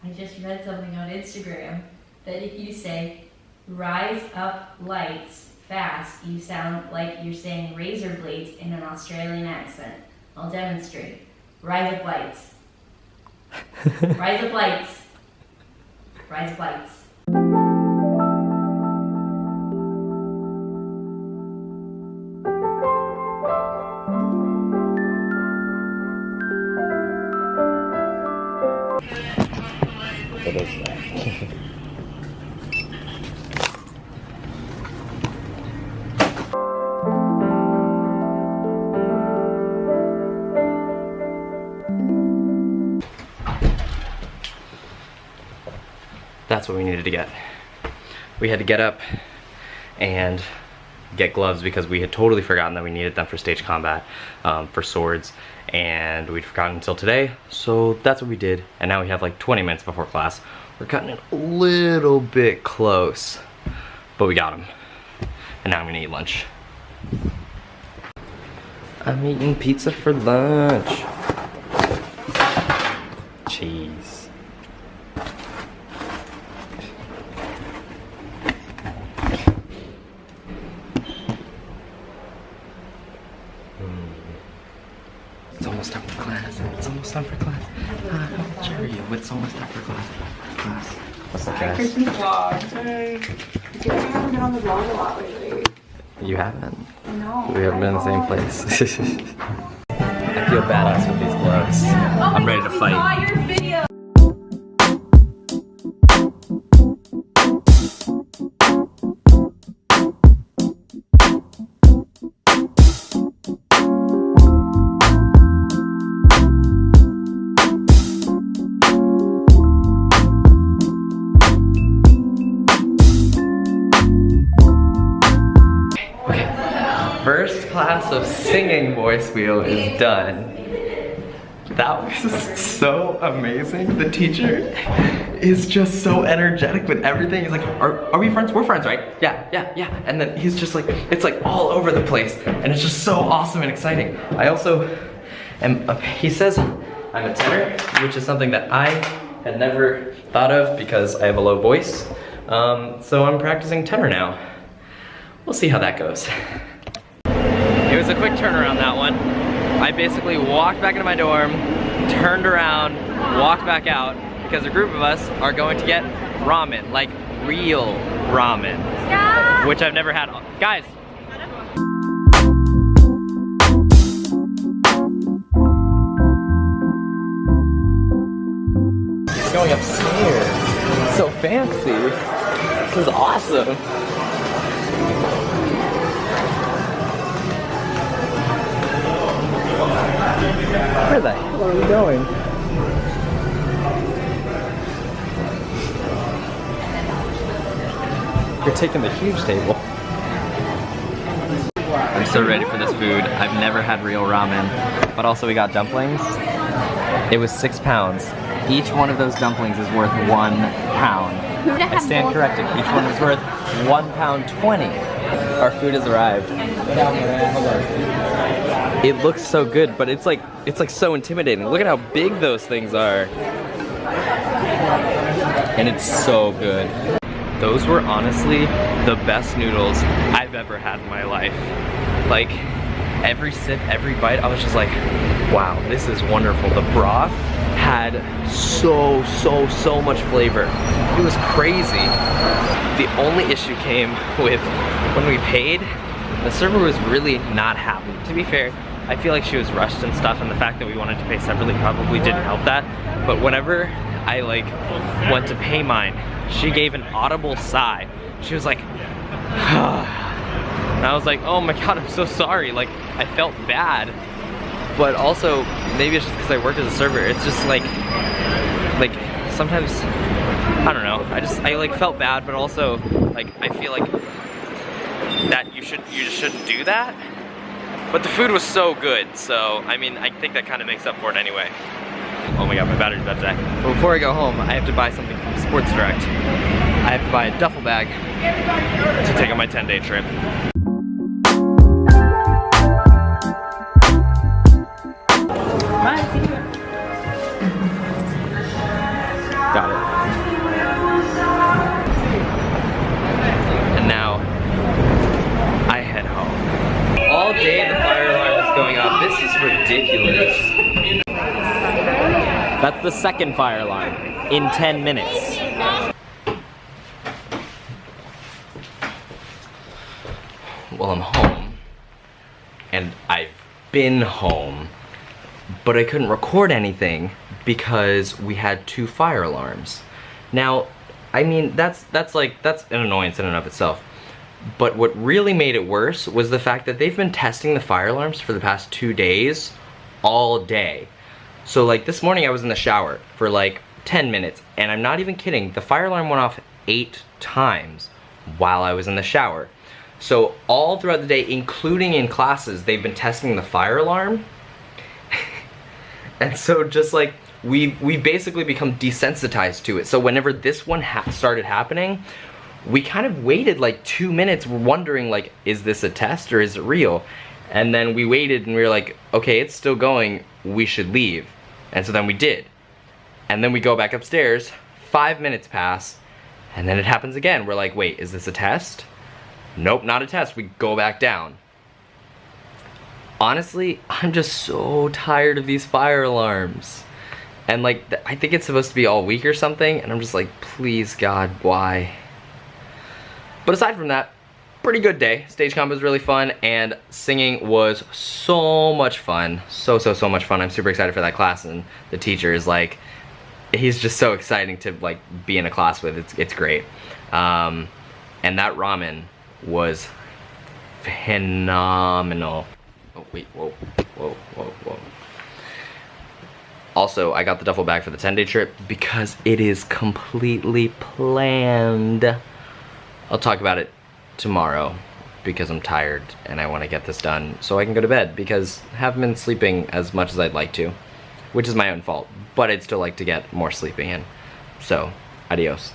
I just read something on Instagram that if you say, rise up lights fast, you sound like you're saying razor blades in an Australian accent. I'll demonstrate. Rise up lights. Rise up lights. Rise up lights. What is that? That's what we needed to get. We had to get up and get gloves because we had totally forgotten that we needed them for stage combat, for swords, and we'd forgotten until today, so that's what we did. And now we have like 20 minutes before class. We're cutting it a little bit close, but we got them. And now I'm gonna eat lunch. I'm eating pizza for lunch. Cheese. It's almost time for class. It's almost time for class. How much are you? It's almost time for class. What's up, guys? Christmas vlog. Hey. I feel like I haven't been on the vlog a lot lately. You haven't? No. We haven't been in the same place. I feel badass with these gloves. I'm ready to fight. I saw your video. First class of singing voice wheel is done. That was so amazing. The teacher is just so energetic with everything. He's like, are we friends? We're friends, right? Yeah. And then he's just like, it's like all over the place. And it's just so awesome and exciting. I also am, he says I'm a tenor, which is something that I had never thought of because I have a low voice. So I'm practicing tenor now. We'll see how that goes. It was a quick turnaround, that one. I basically walked back into my dorm, turned around, walked back out, because a group of us are going to get ramen, like real ramen, which I've never had. Guys! He's going upstairs. It's so fancy. This is awesome. Where the hell are we going? You're taking the huge table. I'm so ready for this food. I've never had real ramen, but also we got dumplings. It was 6 pounds. Each one of those dumplings is worth 1 pound. I stand corrected. Each one is worth £1.20. Our food has arrived. It looks so good, but it's like so intimidating. Look at how big those things are. And it's so good. Those were honestly the best noodles I've ever had in my life. Like, every sip, every bite, I was just like, wow, this is wonderful. The broth had so much flavor. It was crazy. The only issue came with when we paid, the server was really not happy. To be fair, I feel like she was rushed and stuff, and the fact that we wanted to pay separately probably didn't help that. But whenever I went to pay mine, she gave an audible sigh. She was like, and I was like, oh my god, I'm so sorry. Like, I felt bad. But also, maybe it's just because I worked as a server. It's just like sometimes, I don't know. I just felt bad, but also like I feel like that you just shouldn't do that. But the food was so good, so I mean, I think that kind of makes up for it anyway. Oh my god, my battery's about to die. But before I go home, I have to buy something from Sports Direct. I have to buy a duffel bag to take on my 10-day trip. Got it. And now, I head home. All day the fire alarm is going off. This is ridiculous. That's the second fire alarm in 10 minutes. Well, I'm home, and I've been home, but I couldn't record anything because we had 2 fire alarms. Now, I mean, that's an annoyance in and of itself. But what really made it worse was the fact that they've been testing the fire alarms for the past 2 days, all day. So like this morning I was in the shower for like 10 minutes, and I'm not even kidding, the fire alarm went off 8 times while I was in the shower. So all throughout the day, including in classes, they've been testing the fire alarm. And so just like, we've basically become desensitized to it. So whenever this one started happening, we kind of waited like 2 minutes wondering like, is this a test or is it real? And then we waited and we were like, okay, it's still going, we should leave. And so then we did. And then we go back upstairs, 5 minutes pass, and then it happens again. We're like, wait, is this a test? Nope, not a test. We go back down. Honestly, I'm just so tired of these fire alarms. And like, I think it's supposed to be all week or something, and I'm just like, please God, why? But aside from that, pretty good day. Stage comp was really fun, and singing was so much fun. So much fun. I'm super excited for that class, and the teacher is like, he's just so exciting to like be in a class with. It's great. And that ramen was phenomenal. Oh wait, whoa. Also, I got the duffel bag for the 10-day trip because it is completely planned. I'll talk about it tomorrow because I'm tired and I want to get this done so I can go to bed, because I haven't been sleeping as much as I'd like to, which is my own fault, but I'd still like to get more sleeping in. So, adios.